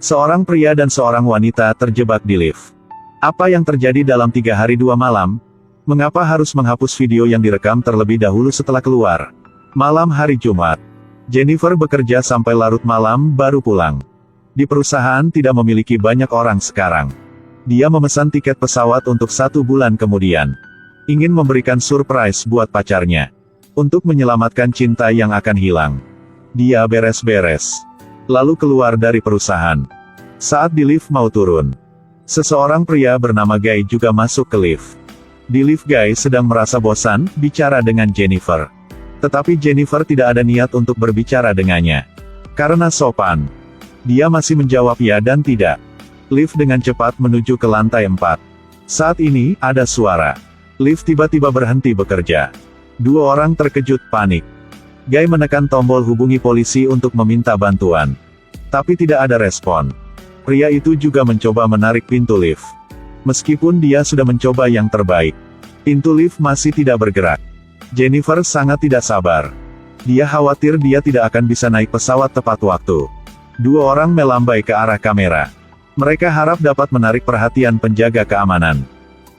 Seorang pria dan seorang wanita terjebak di lift. Apa yang terjadi dalam 3 hari 2 malam? Mengapa harus menghapus video yang direkam terlebih dahulu setelah keluar? Malam hari Jumat, Jennifer bekerja sampai larut malam baru pulang. Di perusahaan tidak memiliki banyak orang sekarang. Dia memesan tiket pesawat untuk 1 bulan kemudian. Ingin memberikan surprise buat pacarnya. Untuk menyelamatkan cinta yang akan hilang. Dia beres-beres. Lalu keluar dari perusahaan. Saat di lift mau turun, seseorang pria bernama Guy juga masuk ke lift. Di lift Guy sedang merasa bosan, bicara dengan Jennifer. Tetapi Jennifer tidak ada niat untuk berbicara dengannya. Karena sopan, dia masih menjawab ya dan tidak. Lift dengan cepat menuju ke lantai 4. Saat ini, ada suara. Lift tiba-tiba berhenti bekerja. 2 orang terkejut panik. Guy menekan tombol hubungi polisi untuk meminta bantuan. Tapi tidak ada respon. Pria itu juga mencoba menarik pintu lift. Meskipun dia sudah mencoba yang terbaik, pintu lift masih tidak bergerak. Jennifer sangat tidak sabar. Dia khawatir dia tidak akan bisa naik pesawat tepat waktu. 2 orang melambai ke arah kamera. Mereka harap dapat menarik perhatian penjaga keamanan.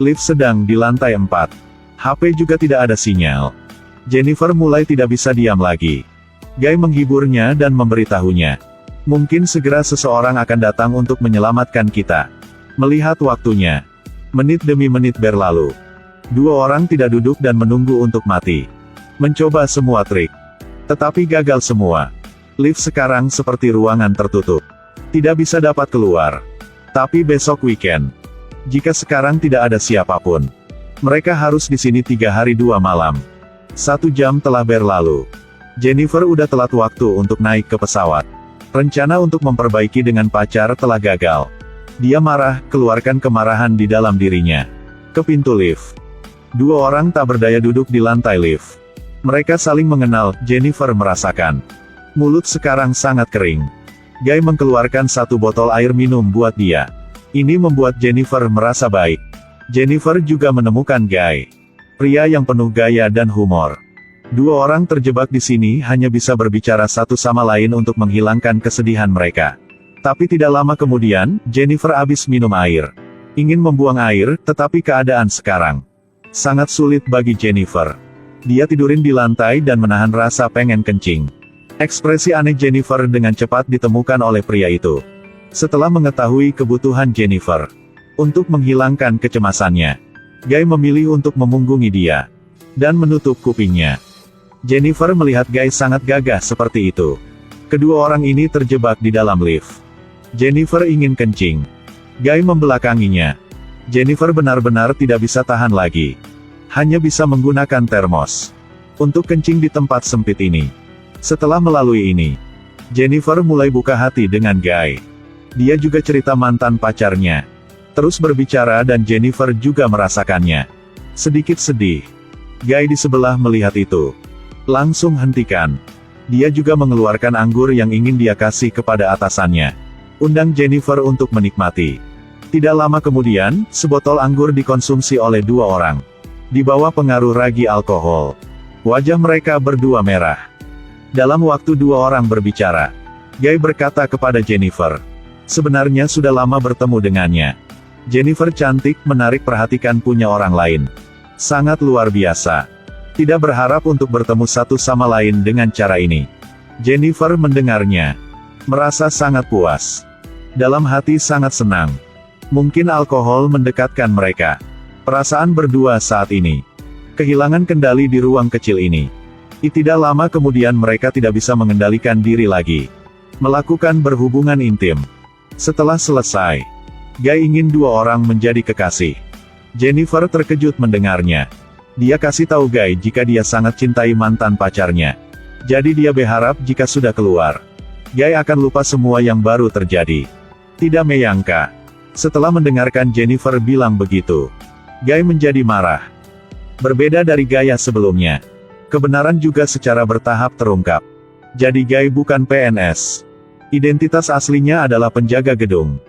Lift sedang di lantai 4. HP juga tidak ada sinyal. Jennifer mulai tidak bisa diam lagi. Guy menghiburnya dan memberitahunya. Mungkin segera seseorang akan datang untuk menyelamatkan kita. Melihat waktunya. Menit demi menit berlalu. 2 orang tidak duduk dan menunggu untuk mati. Mencoba semua trik. Tetapi gagal semua. Lift sekarang seperti ruangan tertutup. Tidak bisa dapat keluar. Tapi besok weekend. Jika sekarang tidak ada siapapun. Mereka harus di sini 3 hari 2 malam. 1 jam telah berlalu. Jennifer udah telat waktu untuk naik ke pesawat. Rencana untuk memperbaiki dengan pacar telah gagal. Dia marah, keluarkan kemarahan di dalam dirinya. Ke pintu lift. 2 orang tak berdaya duduk di lantai lift. Mereka saling mengenal, Jennifer merasakan. Mulut sekarang sangat kering. Guy mengeluarkan 1 botol air minum buat dia. Ini membuat Jennifer merasa baik. Jennifer juga menemukan Guy. Pria yang penuh gaya dan humor. 2 orang terjebak di sini hanya bisa berbicara satu sama lain untuk menghilangkan kesedihan mereka. Tapi tidak lama kemudian, Jennifer habis minum air. Ingin membuang air, tetapi keadaan sekarang sangat sulit bagi Jennifer. Dia tidurin di lantai dan menahan rasa pengen kencing. Ekspresi aneh Jennifer dengan cepat ditemukan oleh pria itu. Setelah mengetahui kebutuhan Jennifer untuk menghilangkan kecemasannya, Guy memilih untuk memunggungi dia dan menutup kupingnya. Jennifer melihat Guy sangat gagah seperti itu. Kedua orang ini terjebak di dalam lift. Jennifer ingin kencing. Guy membelakanginya. Jennifer benar-benar tidak bisa tahan lagi. Hanya bisa menggunakan termos untuk kencing di tempat sempit ini. Setelah melalui ini, Jennifer mulai buka hati dengan Guy. Dia juga cerita mantan pacarnya. Terus berbicara dan Jennifer juga merasakannya. Sedikit sedih. Guy di sebelah melihat itu. Langsung hentikan. Dia juga mengeluarkan anggur yang ingin dia kasih kepada atasannya. Undang Jennifer untuk menikmati. Tidak lama kemudian, sebotol anggur dikonsumsi oleh 2 orang. Di bawah pengaruh ragi alkohol. Wajah mereka berdua merah. Dalam waktu 2 orang berbicara, Guy berkata kepada Jennifer. Sebenarnya sudah lama bertemu dengannya. Jennifer cantik, menarik perhatikan punya orang lain. Sangat luar biasa. Tidak berharap untuk bertemu satu sama lain dengan cara ini. Jennifer mendengarnya. Merasa sangat puas. Dalam hati sangat senang. Mungkin alkohol mendekatkan mereka. Perasaan berdua saat ini. Kehilangan kendali di ruang kecil ini. Tidak lama kemudian mereka tidak bisa mengendalikan diri lagi. Melakukan berhubungan intim. Setelah selesai, Guy ingin 2 orang menjadi kekasih. Jennifer terkejut mendengarnya. Dia kasih tahu Guy jika dia sangat cintai mantan pacarnya. Jadi dia berharap jika sudah keluar, Guy akan lupa semua yang baru terjadi. Tidak menyangka. Setelah mendengarkan Jennifer bilang begitu, Guy menjadi marah. Berbeda dari gaya sebelumnya. Kebenaran juga secara bertahap terungkap. Jadi Guy bukan PNS. Identitas aslinya adalah penjaga gedung.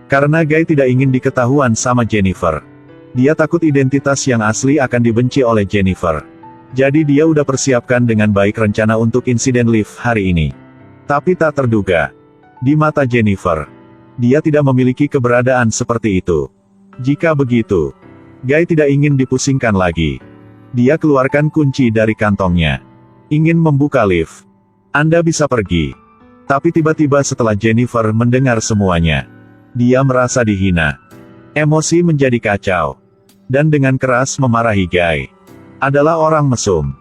Karena Guy tidak ingin diketahuan sama Jennifer. Dia takut identitas yang asli akan dibenci oleh Jennifer. Jadi dia udah persiapkan dengan baik rencana untuk insiden lift hari ini. Tapi tak terduga. Di mata Jennifer, Dia tidak memiliki keberadaan seperti itu. Jika begitu, Guy tidak ingin dipusingkan lagi. Dia keluarkan kunci dari kantongnya. Ingin membuka lift. Anda bisa pergi. Tapi tiba-tiba setelah Jennifer mendengar semuanya, dia merasa dihina. Emosi menjadi kacau. Dan dengan keras memarahi Guy. Adalah orang mesum.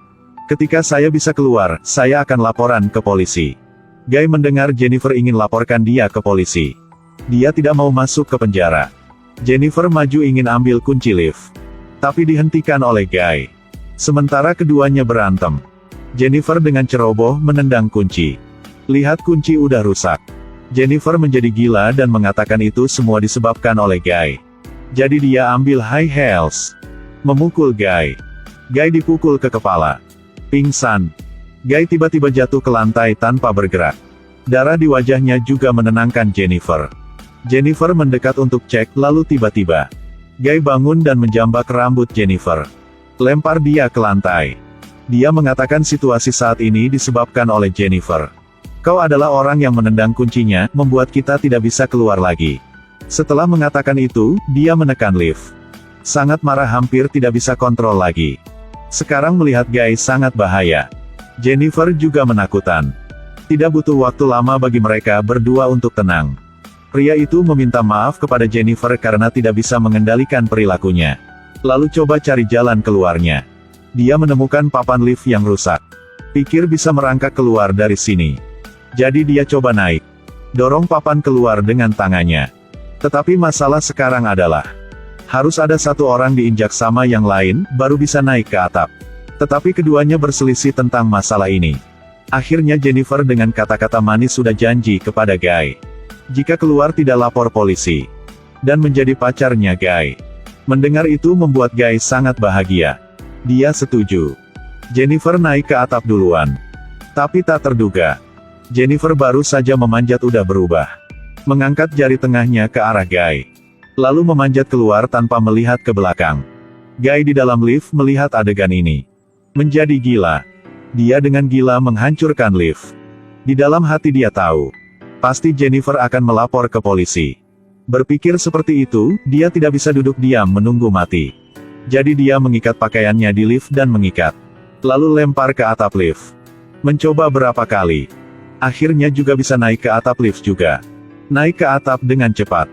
Ketika saya bisa keluar, saya akan laporan ke polisi. Guy mendengar Jennifer ingin laporkan dia ke polisi. Dia tidak mau masuk ke penjara. Jennifer maju ingin ambil kunci lift. Tapi dihentikan oleh Guy. Sementara keduanya berantem. Jennifer dengan ceroboh menendang kunci. Lihat kunci udah rusak. Jennifer menjadi gila dan mengatakan itu semua disebabkan oleh Guy. Jadi dia ambil high heels. Memukul Guy. Guy dipukul ke kepala. Pingsan. Guy tiba-tiba jatuh ke lantai tanpa bergerak. Darah di wajahnya juga menenangkan Jennifer. Jennifer mendekat untuk cek, lalu tiba-tiba Guy bangun dan menjambak rambut Jennifer. Lempar dia ke lantai. Dia mengatakan situasi saat ini disebabkan oleh Jennifer. Kau adalah orang yang menendang kuncinya, membuat kita tidak bisa keluar lagi. Setelah mengatakan itu, dia menekan lift. Sangat marah, hampir tidak bisa kontrol lagi. Sekarang melihat Guy sangat bahaya. Jennifer juga menakutkan. Tidak butuh waktu lama bagi mereka berdua untuk tenang. Pria itu meminta maaf kepada Jennifer karena tidak bisa mengendalikan perilakunya. Lalu coba cari jalan keluarnya. Dia menemukan papan lift yang rusak. Pikir bisa merangkak keluar dari sini. Jadi dia coba naik. Dorong papan keluar dengan tangannya. Tetapi masalah sekarang adalah, harus ada satu orang diinjak sama yang lain, baru bisa naik ke atap. Tetapi keduanya berselisih tentang masalah ini. Akhirnya Jennifer dengan kata-kata manis sudah janji kepada Guy. Jika keluar tidak lapor polisi. Dan menjadi pacarnya Guy. Mendengar itu membuat Guy sangat bahagia. Dia setuju. Jennifer naik ke atap duluan. Tapi tak terduga. Jennifer baru saja memanjat udah berubah. Mengangkat jari tengahnya ke arah Guy. Lalu memanjat keluar tanpa melihat ke belakang. Guy di dalam lift melihat adegan ini. Menjadi gila. Dia dengan gila menghancurkan lift. Di dalam hati dia tahu. Pasti Jennifer akan melapor ke polisi. Berpikir seperti itu, dia tidak bisa duduk diam menunggu mati. Jadi dia mengikat pakaiannya di lift dan mengikat. Lalu lempar ke atap lift. Mencoba berapa kali. Akhirnya juga bisa naik ke atap lift juga. Naik ke atap dengan cepat.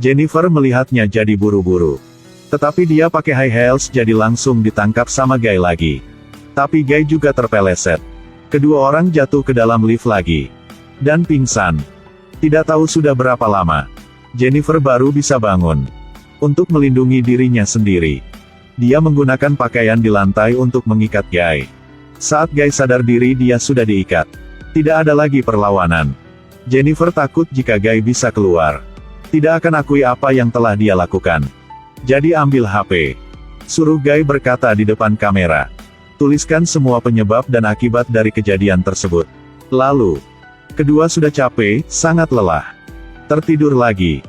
Jennifer melihatnya jadi buru-buru. Tetapi dia pakai high heels jadi langsung ditangkap sama Guy lagi. Tapi Guy juga terpeleset. Kedua orang jatuh ke dalam lift lagi. Dan pingsan. Tidak tahu sudah berapa lama. Jennifer baru bisa bangun. Untuk melindungi dirinya sendiri. Dia menggunakan pakaian di lantai untuk mengikat Guy. Saat Guy sadar diri dia sudah diikat. Tidak ada lagi perlawanan. Jennifer takut jika Guy bisa keluar. Tidak akan akui apa yang telah dia lakukan. Jadi ambil HP. Suruh Guy berkata di depan kamera. Tuliskan semua penyebab dan akibat dari kejadian tersebut. Lalu, kedua sudah capek, sangat lelah. Tertidur lagi.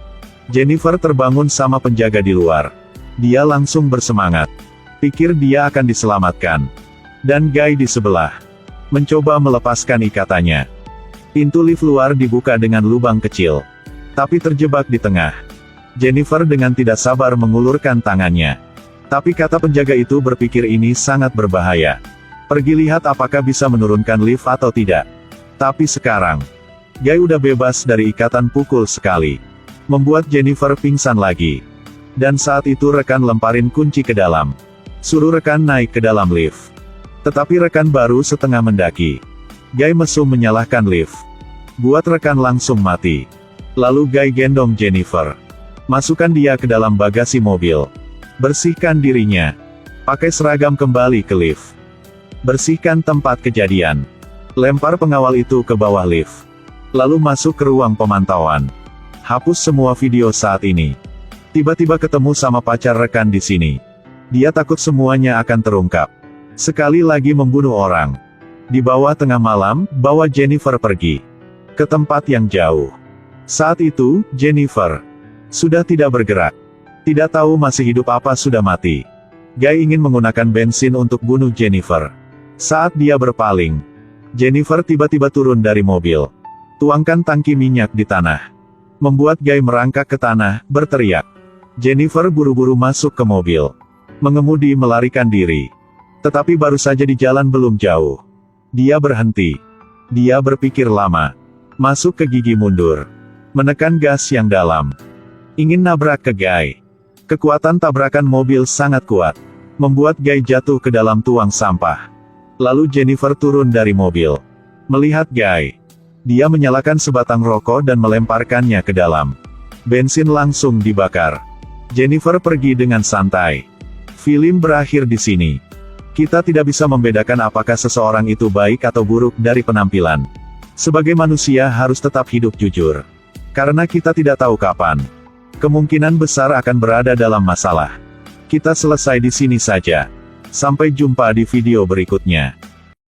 Jennifer terbangun sama penjaga di luar. Dia langsung bersemangat. Pikir dia akan diselamatkan. Dan Guy di sebelah. Mencoba melepaskan ikatannya. Pintu lift luar dibuka dengan lubang kecil. Tapi terjebak di tengah. Jennifer dengan tidak sabar mengulurkan tangannya. Tapi kata penjaga itu berpikir ini sangat berbahaya. Pergi lihat apakah bisa menurunkan lift atau tidak. Tapi sekarang, Guy udah bebas dari ikatan pukul sekali. Membuat Jennifer pingsan lagi. Dan saat itu rekan lemparin kunci ke dalam. Suruh rekan naik ke dalam lift. Tetapi rekan baru setengah mendaki. Guy mesum menyalahkan lift. Buat rekan langsung mati. Lalu Guy gendong Jennifer. Masukkan dia ke dalam bagasi mobil. Bersihkan dirinya. Pakai seragam kembali ke lift. Bersihkan tempat kejadian. Lempar pengawal itu ke bawah lift. Lalu masuk ke ruang pemantauan. Hapus semua video saat ini. Tiba-tiba ketemu sama pacar rekan di sini. Dia takut semuanya akan terungkap. Sekali lagi membunuh orang. Di bawah tengah malam, bawa Jennifer pergi. Ke tempat yang jauh. Saat itu, Jennifer sudah tidak bergerak. Tidak tahu masih hidup apa sudah mati. Guy ingin menggunakan bensin untuk bunuh Jennifer. Saat dia berpaling, Jennifer tiba-tiba turun dari mobil. Tuangkan tangki minyak di tanah. membuat Guy merangkak ke tanah, berteriak. Jennifer buru-buru masuk ke mobil. Mengemudi melarikan diri. Tetapi baru saja di jalan belum jauh. Dia berhenti. Dia berpikir lama. Masuk ke gigi mundur. Menekan gas yang dalam. Ingin nabrak ke Guy. Kekuatan tabrakan mobil sangat kuat. Membuat Guy jatuh ke dalam tuang sampah. Lalu Jennifer turun dari mobil. Melihat Guy. Dia menyalakan sebatang rokok dan melemparkannya ke dalam. Bensin langsung dibakar. Jennifer pergi dengan santai. Film berakhir di sini. Kita tidak bisa membedakan apakah seseorang itu baik atau buruk dari penampilan. Sebagai manusia harus tetap hidup jujur. Karena kita tidak tahu kapan. Kemungkinan besar akan berada dalam masalah. Kita selesai di sini saja. Sampai jumpa di video berikutnya.